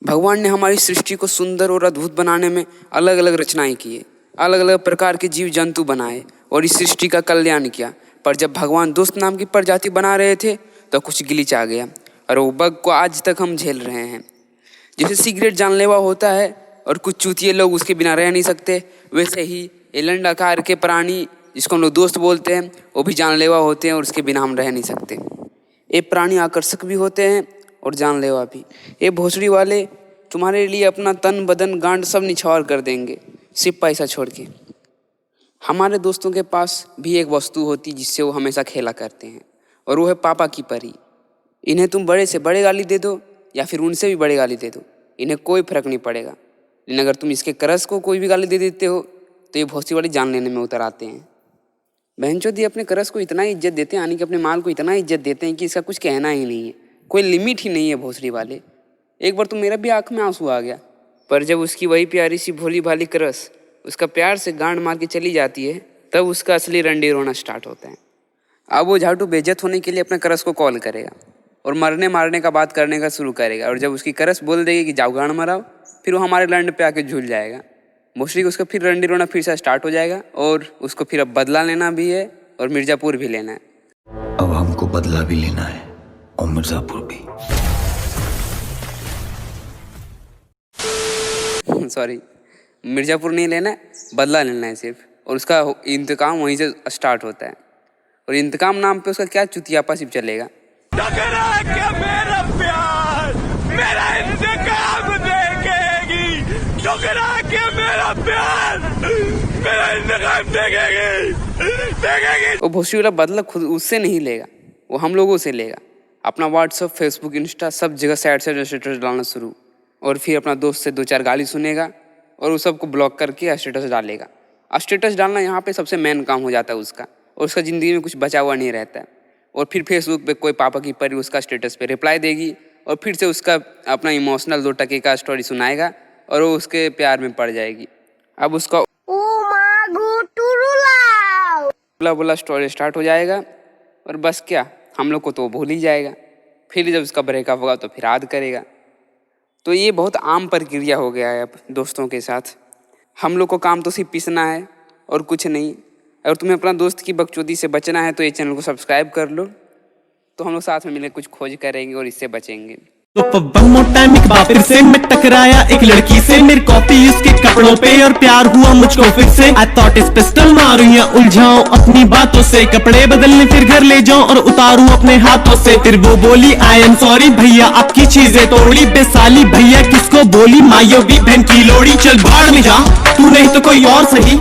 भगवान ने हमारी सृष्टि को सुंदर और अद्भुत बनाने में अलग अलग रचनाएं की, अलग अलग प्रकार के जीव जंतु बनाए और इस सृष्टि का कल्याण किया। पर जब भगवान दोस्त नाम की प्रजाति बना रहे थे तो कुछ ग्लिच आ गया और वो बग को आज तक हम झेल रहे हैं। जैसे सिगरेट जानलेवा होता है और कुछ चूतिए लोग उसके बिना रह नहीं सकते, वैसे ही एलंड आकार के प्राणी जिसको हम लोग दोस्त बोलते हैं वो भी जानलेवा होते हैं और उसके बिना हम रह नहीं सकते। ये प्राणी आकर्षक भी होते हैं और जानलेवा भी। ये भोसड़ी वाले तुम्हारे लिए अपना तन बदन गांड सब निछावर कर देंगे, सिर्फ पैसा छोड़ के। हमारे दोस्तों के पास भी एक वस्तु होती जिससे वो हमेशा खेला करते हैं और वो है पापा की परी। इन्हें तुम बड़े से बड़े गाली दे दो या फिर उनसे भी बड़े गाली दे दो, इन्हें कोई फर्क नहीं पड़ेगा। लेकिन अगर तुम इसके करस को कोई भी गाली दे देते हो तो ये भोसड़ी वाली जान लेने में उतर आते हैं। बहनचोद, ये अपने करस को इतना इज्जत देते हैं, यानी कि अपने माल को इतना इज्जत देते हैं कि इसका कुछ कहना ही नहीं है, कोई लिमिट ही नहीं है भोसड़ी वाले। एक बार तो मेरा भी आँख में आंसू आ गया, पर जब उसकी वही प्यारी सी भोली भाली करस उसका प्यार से गांड मार के चली जाती है तब उसका असली रंडी रोना स्टार्ट होता है। अब वो झाटू बेइज्जत होने के लिए अपने करस को कॉल करेगा और मरने मारने का बात करने का शुरू करेगा, और जब उसकी करस बोल देगी कि जाओ गांड मराओ, फिर वो हमारे लंड पे आके झूल जाएगा। भोसड़ी को उसका फिर रंडी रोना फिर से स्टार्ट हो जाएगा और उसको फिर अब बदला लेना भी है और मिर्ज़ापुर भी लेना है। अब हमको बदला भी लेना है और मिर्ज़ापुर भी। सॉरी, मिर्ज़ापुर नहीं लेना है, बदला लेना है सिर्फ, और उसका इंतकाम वहीं से स्टार्ट होता है। और इंतकाम नाम पे उसका क्या चुतियापा सिर्फ चलेगा। मेरा प्यार मेरा इंतकाम देखेगी, ठुकरा के मेरा प्यार मेरा इंतकाम देखेगी। वो भोसड़ी वाला बदला खुद उससे नहीं लेगा, वो हम लोगों से लेगा। अपना व्हाट्सअप, फेसबुक, इंस्टा सब जगह सैड स्टेटस डालना शुरू, और फिर अपना दोस्त से 2-4 गाली सुनेगा और उस सबको ब्लॉक करके स्टेटस डालेगा। स्टेटस डालना यहाँ पे सबसे मेन काम हो जाता है उसका, और उसका ज़िंदगी में कुछ बचा हुआ नहीं रहता है। और फिर फेसबुक पे कोई पापा की परी उसका स्टेटस पे रिप्लाई देगी और फिर से उसका अपना इमोशनल 2 टके का स्टोरी सुनाएगा और वो उसके प्यार में पड़ जाएगी। अब उसका बोला स्टोरी स्टार्ट हो जाएगा और बस क्या, हम लोग को तो भूल ही जाएगा। फिर जब उसका ब्रेकअप होगा तो फिर याद करेगा। तो ये बहुत आम प्रक्रिया हो गया है अब दोस्तों के साथ। हम लोग को काम तो सिर्फ पीसना है और कुछ नहीं। अगर तुम्हें अपना दोस्त की बकचोदी से बचना है तो ये चैनल को सब्सक्राइब कर लो, तो हम लोग साथ में मिलकर कुछ खोज करेंगे और इससे बचेंगे। तो वन मोर टाइम एक बार फिर से मैं टकराया एक लड़की से, मेरी कॉपी उसके कपड़ों पे और प्यार हुआ मुझको फिर से। आई थॉट इस पिस्टल मारूं या उलझाऊं अपनी बातों से, कपड़े बदलने फिर घर ले जाऊं और उतारूं अपने हाथों से। फिर वो बोली आई एम सॉरी भैया आपकी चीजें तोड़ी, बेसाली भैया किसको बोली मायो भी बहन की लोड़ी। चल भाड़ में जा तू नहीं तो कोई और सही।